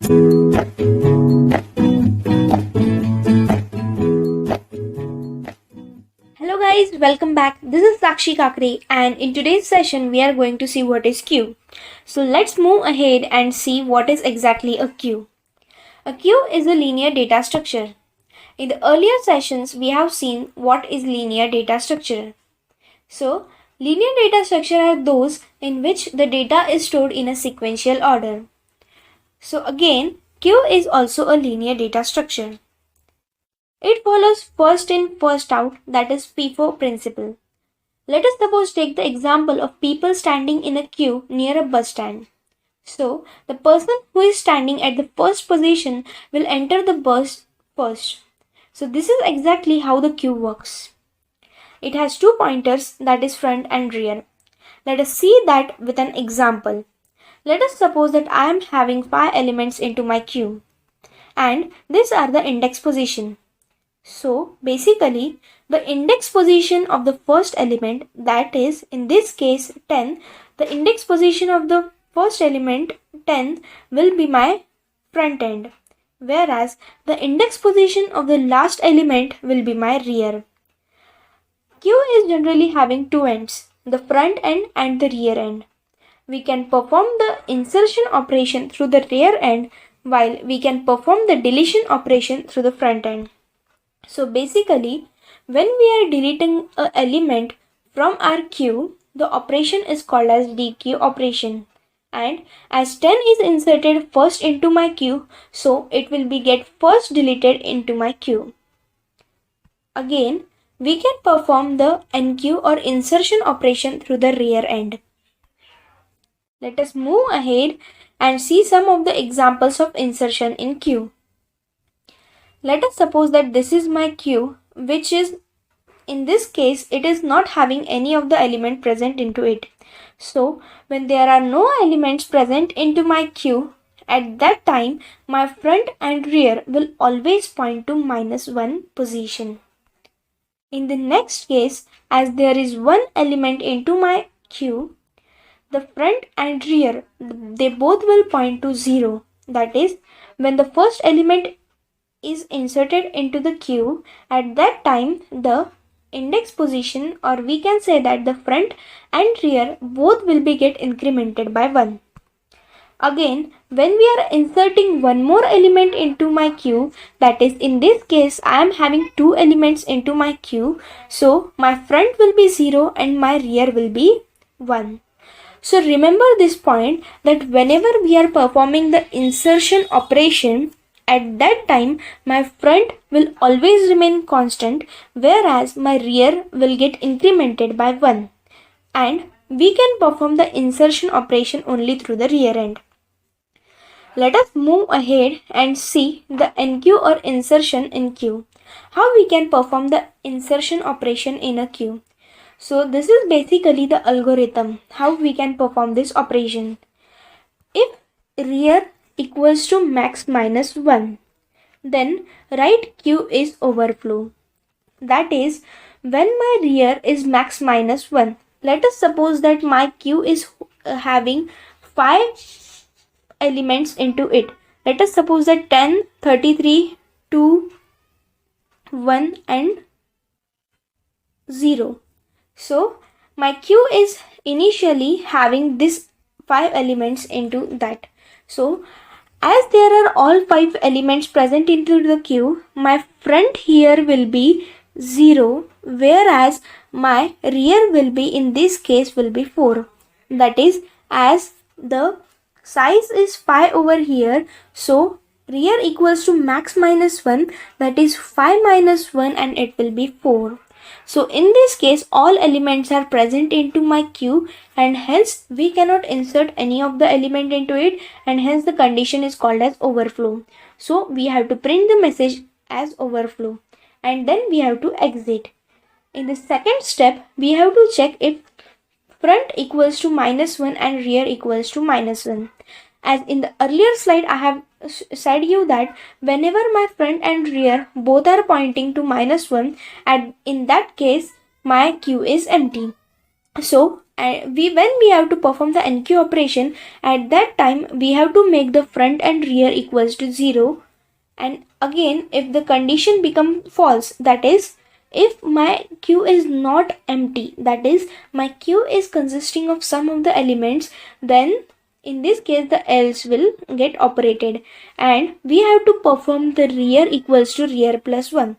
Hello guys, welcome back. This is Sakshi Kakri and in today's session we are going to see what is queue. So let's move ahead and see what is exactly a queue. A queue is a linear data structure. In the earlier sessions we have seen what is linear data structure. So linear data structure are those in which the data is stored in a sequential order. So again, queue is also a linear data structure. It follows first in, first out, that is FIFO principle. Let us suppose take the example of people standing in a queue near a bus stand. So, the person who is standing at the first position will enter the bus first. So, this is exactly how the queue works. It has two pointers, that is front and rear. Let us see that with an example. Let us suppose that I am having 5 elements into my queue and these are the index position. So basically the index position of the first element, that is in this case 10, the index position of the first element 10 will be my front end, whereas the index position of the last element will be my rear. Queue is generally having two ends, the front end and the rear end. We can perform the insertion operation through the rear end while we can perform the deletion operation through the front end. So basically, when we are deleting an element from our queue, the operation is called as dequeue operation. And as 10 is inserted first into my queue, so it will be get first deleted into my queue. Again, we can perform the enqueue or insertion operation through the rear end. Let us move ahead and see some of the examples of insertion in queue. Let us suppose that this is my queue, which is in this case it is not having any of the element present into it. So when there are no elements present into my queue, at that time my front and rear will always point to -1 position. In the next case, as there is one element into my queue, the front and rear, they both will point to 0. That is, when the first element is inserted into the queue, at that time the index position, or we can say that the front and rear both will be get incremented by 1. Again, when we are inserting one more element into my queue, that is in this case I am having 2 elements into my queue, so my front will be 0 and my rear will be 1. So remember this point, that whenever we are performing the insertion operation, at that time my front will always remain constant, whereas my rear will get incremented by 1. And we can perform the insertion operation only through the rear end. Let us move ahead and see the enqueue or insertion in queue. How we can perform the insertion operation in a queue. So this is basically the algorithm, how we can perform this operation. If rear equals to max -1, then right queue is overflow. That is, when my rear is max -1, let us suppose that my queue is having 5 elements into it. Let us suppose that 10, 33, 2, 1 and 0. So my queue is initially having this 5 elements into that. So as there are all 5 elements present into the queue, my front here will be 0, whereas my rear will be, in this case, will be 4. That is, as the size is 5 over here, so rear equals to max -1, that is 5 minus 1, and it will be 4. So in this case all elements are present into my queue, and hence we cannot insert any of the element into it, and hence the condition is called as overflow. So we have to print the message as overflow and then we have to exit. In the second step we have to check if front equals to -1 and rear equals to -1. As in the earlier slide I have said you that whenever my front and rear both are pointing to -1, and in that case my queue is empty. So And when we have to perform the NQ operation, at that time we have to make the front and rear equals to 0. And again, if the condition become false, that is, if my queue is not empty, that is, my queue is consisting of some of the elements, then in this case the else will get operated, and we have to perform the rear equals to rear plus 1.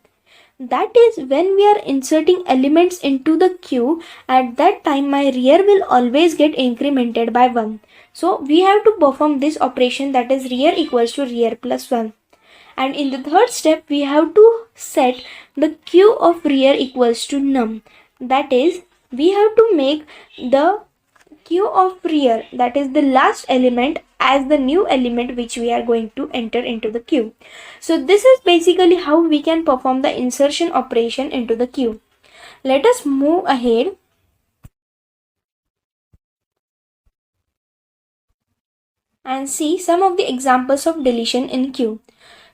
That is, when we are inserting elements into the queue, at that time my rear will always get incremented by 1. So we have to perform this operation, that is rear equals to rear plus 1. And in the third step, we have to set the queue of rear equals to num. That is, we have to make the queue of rear, that is the last element, as the new element which we are going to enter into the queue. So this is basically how we can perform the insertion operation into the queue. Let us move ahead and see some of the examples of deletion in queue.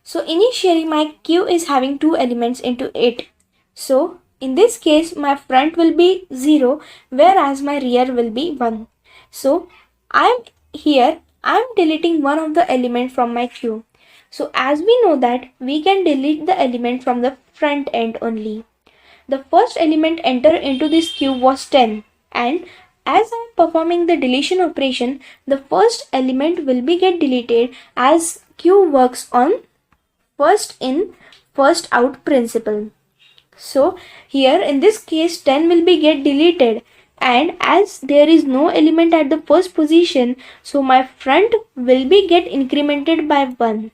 So initially my queue is having two elements into it. So in this case my front will be 0, whereas my rear will be 1. So I am deleting one of the element from my queue. So as we know that we can delete the element from the front end only. The first element entered into this queue was 10, and as I am performing the deletion operation, the first element will be get deleted, as queue works on first in first out principle. So here in this case 10 will be get deleted, and as there is no element at the first position, so my front will be get incremented by 1.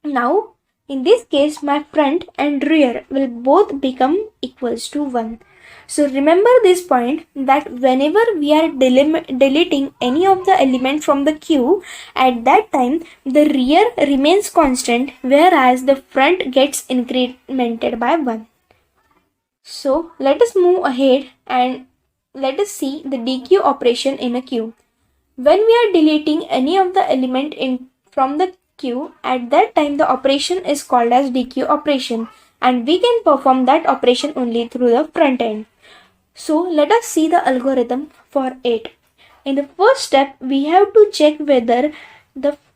Now in this case my front and rear will both become equals to 1. So remember this point, that whenever we are deleting any of the element from the queue, at that time the rear remains constant, whereas the front gets incremented by 1. So let us move ahead and let us see the dequeue operation in a queue. When we are deleting any of the element from the queue, at that time the operation is called as dequeue operation, and we can perform that operation only through the front end. So let us see the algorithm for it. In the first step, we have to check whether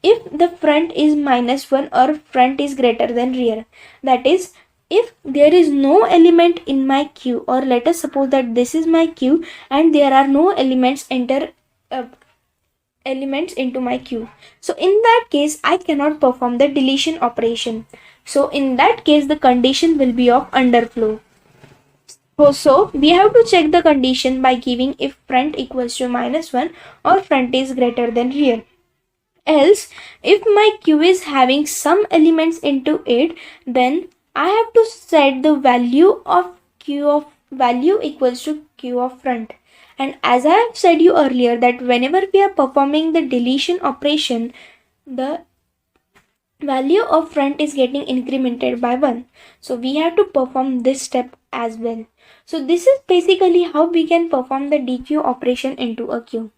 if the front is -1 or front is greater than rear. That is, if there is no element in my queue, or let us suppose that this is my queue and there are no elements elements into my queue. So in that case, I cannot perform the deletion operation. So in that case, the condition will be of underflow. So we have to check the condition by giving if front equals to -1 or front is greater than rear. Else, if my queue is having some elements into it, then I have to set the value of queue of value equals to queue of front. And as I have said you earlier, that whenever we are performing the deletion operation, the value of front is getting incremented by 1. So we have to perform this step as well. So this is basically how we can perform the dequeue operation into a queue.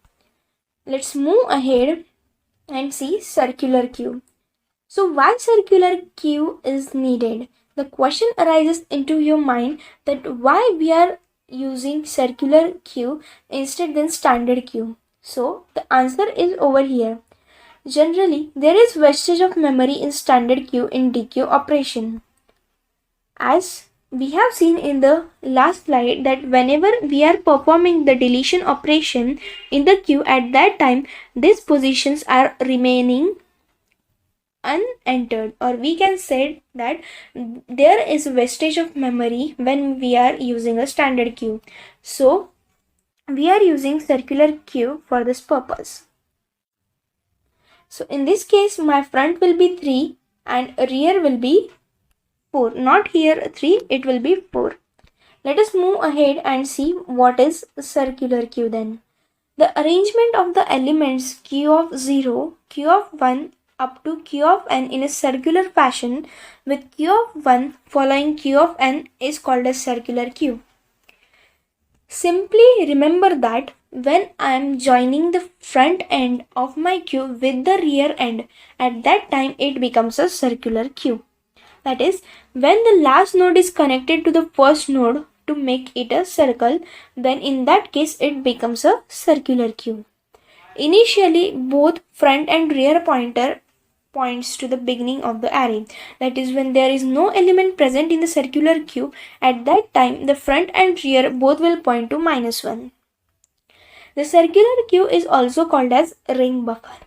Let's move ahead and see circular queue. So why circular queue is needed? The question arises into your mind that why we are using circular queue instead than standard queue. So the answer is over here. Generally, there is wastage of memory in standard queue in dequeue operation. As we have seen in the last slide, that whenever we are performing the deletion operation in the queue, at that time these positions are remaining unentered, or we can say that there is wastage of memory when we are using a standard queue. So we are using circular queue for this purpose. So in this case my front will be 3 and rear will be 4. Not here 3, it will be 4. Let us move ahead and see what is circular queue then. The arrangement of the elements q of 0, q of 1 up to q of n in a circular fashion with q of 1 following q of n is called a circular queue. Simply remember that when I am joining the front end of my queue with the rear end, at that time it becomes a circular queue. That is, when the last node is connected to the first node, to make it a circle, then in that case it becomes a circular queue. Initially, both front and rear pointer points to the beginning of the array. That is, when there is no element present in the circular queue, at that time the front and rear both will point to -1. The circular queue is also called as ring buffer.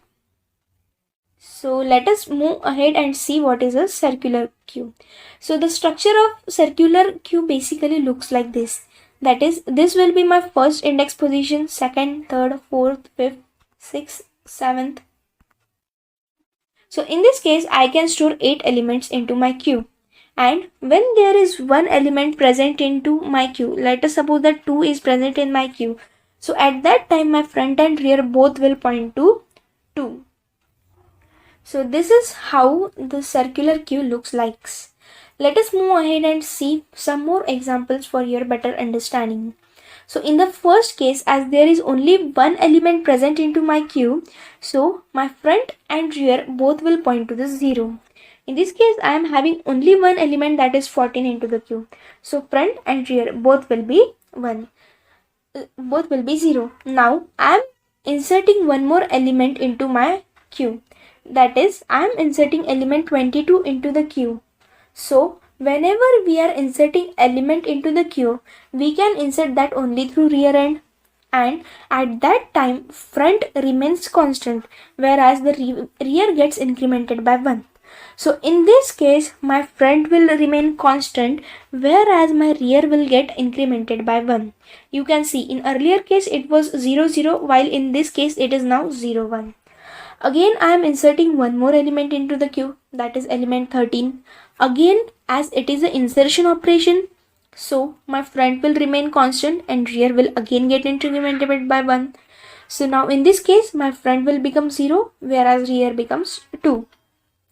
So let us move ahead and see what is a circular queue. So the structure of circular queue basically looks like this. That is, this will be my first index position, second, third, fourth, fifth, sixth, seventh. So in this case, I can store 8 elements into my queue. And when there is one element present into my queue, let us suppose that 2 is present in my queue. So at that time, my front and rear both will point to 2. So this is how the circular queue looks like. Let us move ahead and see some more examples for your better understanding. So in the first case, as there is only one element present into my queue, so my front and rear both will point to the 0. In this case, I am having only one element, that is 14 into the queue. So front and rear both will be 0. Now I am inserting one more element into my queue. That is, I am inserting element 22 into the queue. So whenever we are inserting element into the queue, we can insert that only through rear end, and at that time front remains constant, whereas the rear gets incremented by 1. So in this case, my front will remain constant, whereas my rear will get incremented by 1. You can see in earlier case it was 0 0, while in this case it is now 0 1. Again, I am inserting one more element into the queue, that is element 13. Again, as it is an insertion operation, so my front will remain constant and rear will again get incremented by 1. So now in this case, my front will become 0, whereas rear becomes 2.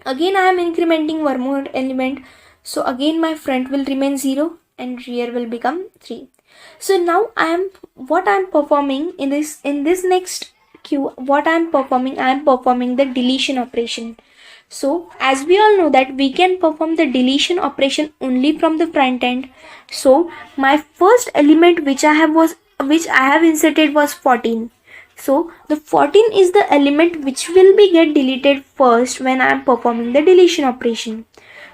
Again, I am incrementing one more element. So again, my front will remain 0 and rear will become 3. So now what I am performing in this next queue, I am performing the deletion operation. So as we all know that we can perform the deletion operation only from the front end. So my first element which I have inserted was 14. So the 14 is the element which will be get deleted first when I am performing the deletion operation.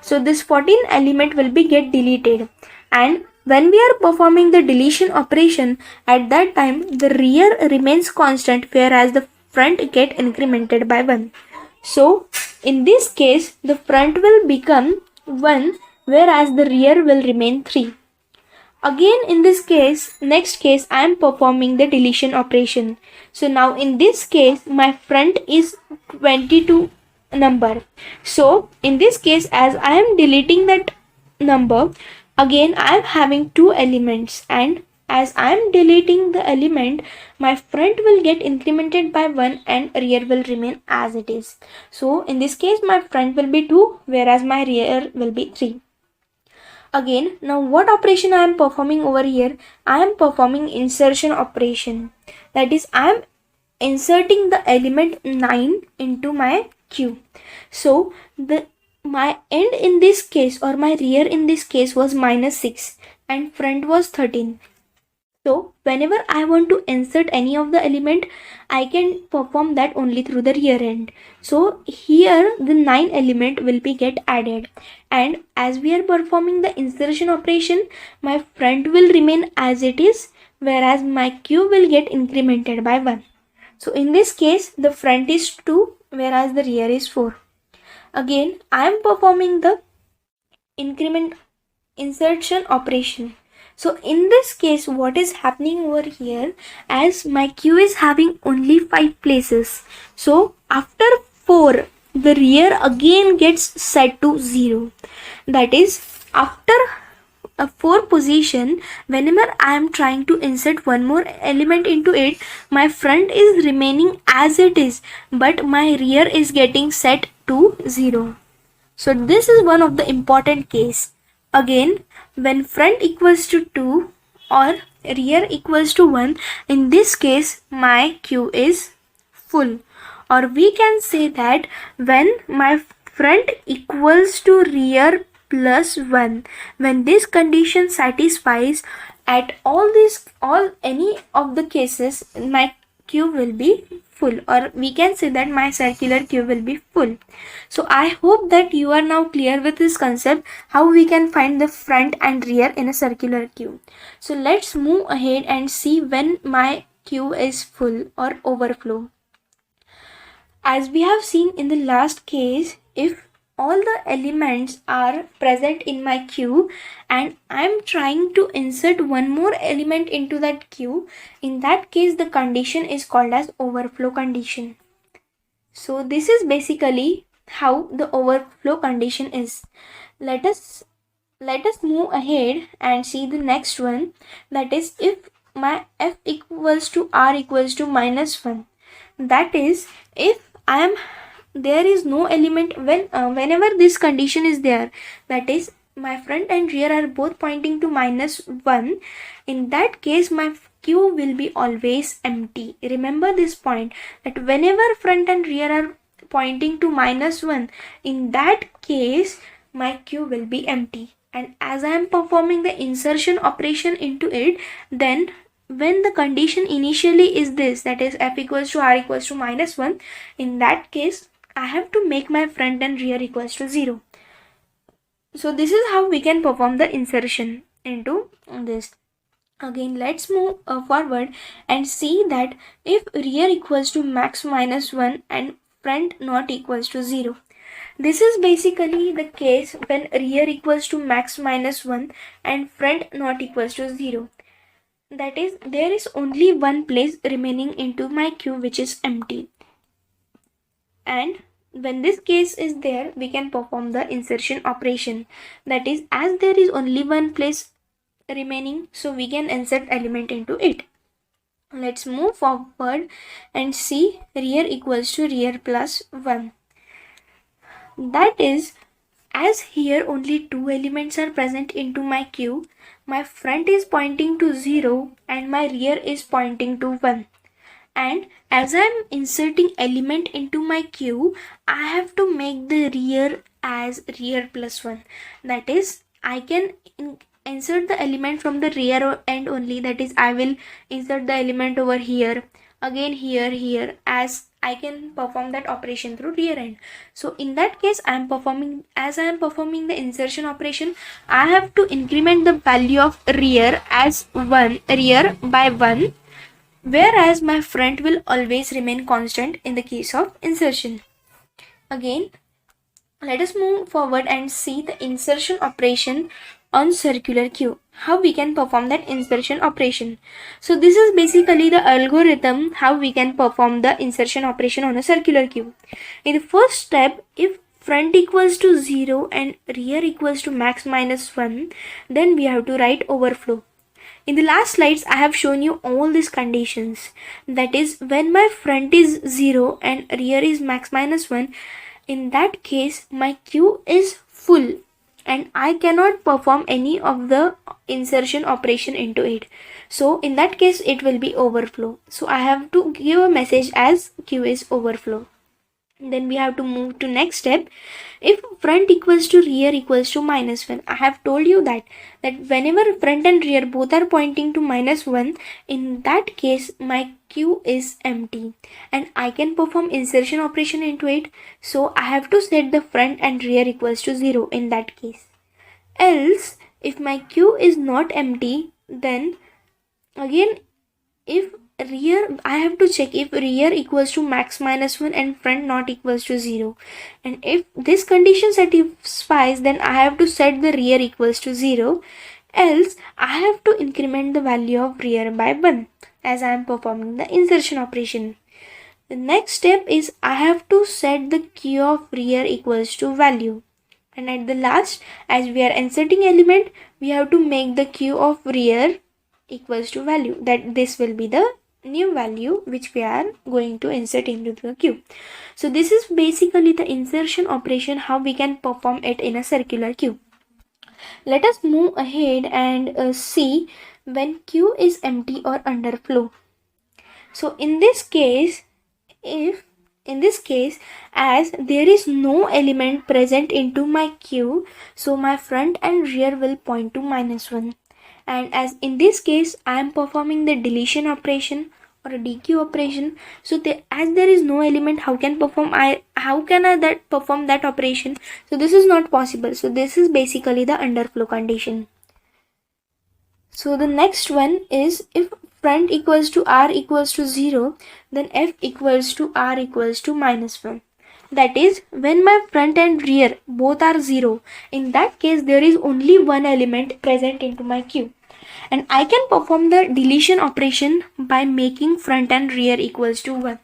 So this 14 element will be get deleted, and when we are performing the deletion operation, at that time the rear remains constant, whereas the front get incremented by 1. So in this case, the front will become 1, whereas the rear will remain 3. Again, in this case, next case, I am performing the deletion operation. So now in this case, my front is 22 number. So in this case, as I am deleting that number, again I am having 2 elements, and as I am deleting the element, my front will get incremented by 1 and rear will remain as it is. So in this case, my front will be 2, whereas my rear will be 3. Again, now what operation I am performing over here? I am performing insertion operation. That is, I am inserting the element 9 into my queue. So my end in this case, or my rear in this case, was -6 and front was 13. So whenever I want to insert any of the element, I can perform that only through the rear end. So here the 9 element will be get added, and as we are performing the insertion operation, my front will remain as it is, whereas my queue will get incremented by 1. So in this case, the front is 2, whereas the rear is 4. Again, I am performing the insertion operation. So in this case, what is happening over here, as my queue is having only 5 places. So after 4, the rear again gets set to 0. That is, after a 4 position, whenever I am trying to insert one more element into it, my front is remaining as it is, but my rear is getting set to 0. So this is one of the important case. Again, when front equals to 2 or rear equals to 1, in this case my queue is full. Or we can say that when my front equals to rear plus 1. When this condition satisfies at all any of the cases, my queue will be full, or we can say that my circular queue will be full. So I hope that you are now clear with this concept, how we can find the front and rear in a circular queue. So let's move ahead and see when my queue is full or overflow. As we have seen in the last case, if all the elements are present in my queue and I'm trying to insert one more element into that queue, in that case the condition is called as overflow condition. So this is basically how the overflow condition is. Let us move ahead and see the next one, that is if my f equals to r equals to -1. That is, if there is no element whenever this condition is there, that is my front and rear are both pointing to -1, in that case my queue will be always empty. Remember this point, that whenever front and rear are pointing to -1, in that case my queue will be empty. And as I am performing the insertion operation into it, then when the condition initially is this, that is f equals to r equals to -1, in that case I have to make my front and rear equals to 0. So this is how we can perform the insertion into this. Again, let's move forward and see that if rear equals to max -1 and front not equals to 0. This is basically the case when rear equals to max -1 and front not equals to 0. That is, there is only one place remaining into my queue which is empty. And when this case is there, we can perform the insertion operation. That is, as there is only one place remaining, so we can insert element into it. Let's move forward and see rear equals to rear plus 1. That is, as here only two elements are present into my queue, my front is pointing to 0 and my rear is pointing to 1. And as I am inserting element into my queue, I have to make the rear as rear plus 1. That is, I can insert the element from the rear end only. That is, I will insert the element over here, again here, as I can perform that operation through rear end. So in that case, as I am performing the insertion operation, I have to increment the value of rear as 1, rear by 1, whereas my front will always remain constant in the case of insertion. Again, let us move forward and see the insertion operation on circular queue, how we can perform that insertion operation. So this is basically the algorithm how we can perform the insertion operation on a circular queue. In the first step, if front equals to 0 and rear equals to max -1, then we have to write overflow. In the last slides, I have shown you all these conditions. That is, when my front is 0 and rear is max -1, in that case, my queue is full and I cannot perform any of the insertion operation into it. So in that case, it will be overflow. So I have to give a message as queue is overflow. Then we have to move to next step. If front equals to rear equals to -1, I have told you that whenever front and rear both are pointing to -1, in that case my queue is empty and I can perform insertion operation into it. So I have to set the front and rear equals to 0 in that case. Else, if my queue is not empty, then again, if rear, I have to check if rear equals to max -1 and front not equals to 0. And if this condition satisfies, then I have to set the rear equals to 0. Else, I have to increment the value of rear by 1 as I am performing the insertion operation. The next step is I have to set the queue of rear equals to value. And at the last, as we are inserting element, we have to make the queue of rear equals to value. That this will be the new value which we are going to insert into the queue. So this is basically the insertion operation, how we can perform it in a circular queue. Let us move ahead and see when queue is empty or underflow. So in this case, if in this case, as there is no element present into my queue, so my front and rear will point to -1. And as in this case I am performing the deletion operation or a DQ operation, so as there is no element, how can I that perform that operation? So this is not possible. So this is basically the underflow condition. So the next one is, if front equals to r equals to 0, then f equals to r equals to -1. That is, when my front and rear both are 0, in that case there is only one element present into my queue. And I can perform the deletion operation by making front and rear equals to 1.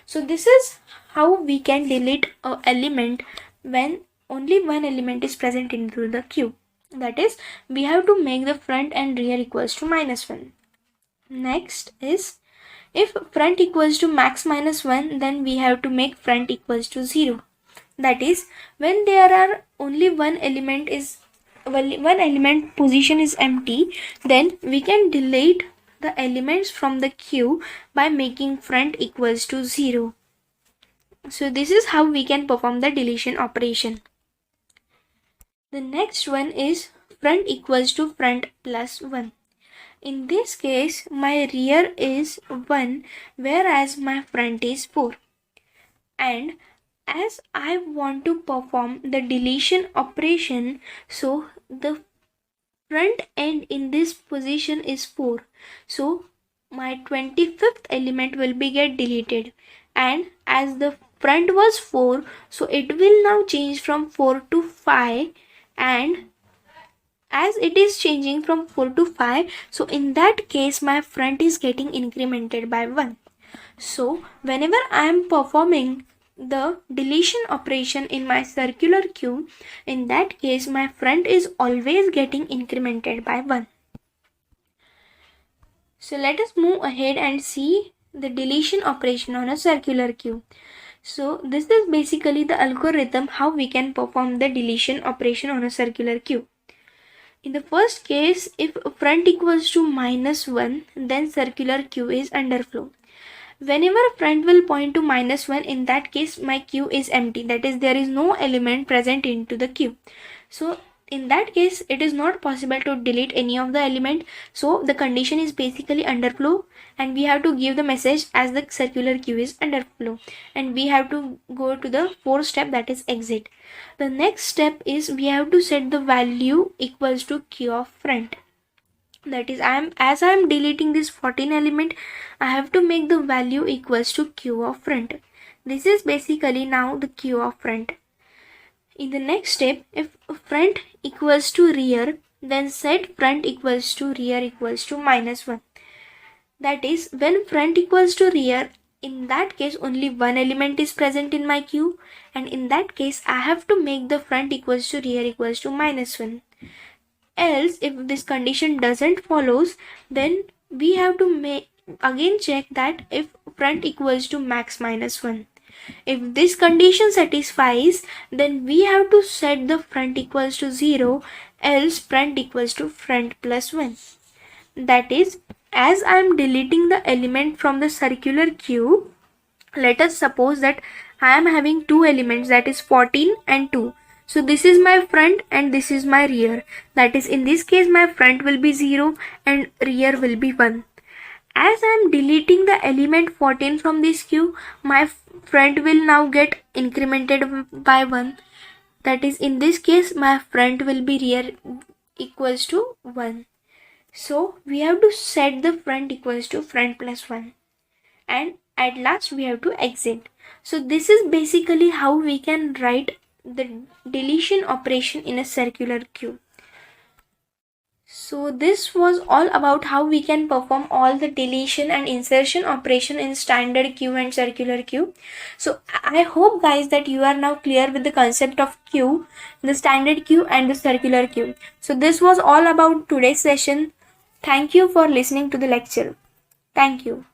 So this is how we can delete an element when only one element is present into the queue. That is, we have to make the front and rear equals to -1. Next is, if front equals to max -1, then we have to make front equals to 0. That is, when there are only one element position is empty, then we can delete the elements from the queue by making front equals to 0. So this is how we can perform the deletion operation. The next one is front equals to front plus 1. In this case, my rear is 1 whereas my front is 4. And as I want to perform the deletion operation, so the front end in this position is 4. So my 25th element will be get deleted. And as the front was 4, so it will now change from 4 to 5. And as it is changing from 4 to 5, so in that case my front is getting incremented by 1. So whenever I am performing the deletion operation in my circular queue, in that case my front is always getting incremented by 1. So let us move ahead and see the deletion operation on a circular queue. So this is basically the algorithm how we can perform the deletion operation on a circular queue. In the first case, if front equals to -1, then circular queue is underflow. Whenever front will point to -1, in that case my queue is empty. That is, there is no element present into the queue. So in that case it is not possible to delete any of the element. So the condition is basically underflow, and we have to give the message as the circular queue is underflow, and we have to go to the fourth step, that is exit. The next step is we have to set the value equals to queue of front. That is, as I am deleting this 14 element, I have to make the value equals to queue of front. This is basically now the queue of front. In the next step, if front equals to rear, then set front equals to rear equals to -1. That is, when front equals to rear, in that case only one element is present in my queue, and in that case I have to make the front equals to rear equals to -1. Else, if this condition doesn't follows, then we have to again check that if front equals to max -1. If this condition satisfies, then we have to set the front equals to 0, else front equals to front plus 1. That is, as I am deleting the element from the circular queue, let us suppose that I am having two elements, that is 14 and 2. So this is my front and this is my rear. That is, in this case my front will be 0 and rear will be 1. As I am deleting the element 14 from this queue, my front will now get incremented by 1. That is, in this case my front will be rear equals to 1. So we have to set the front equals to front plus 1. And at last we have to exit. So this is basically how we can write the deletion operation in a circular queue. So this was all about how we can perform all the deletion and insertion operation in standard queue and circular queue. So I hope guys that you are now clear with the concept of queue, the standard queue and the circular queue. So this was all about today's session. Thank you for listening to the lecture. Thank you.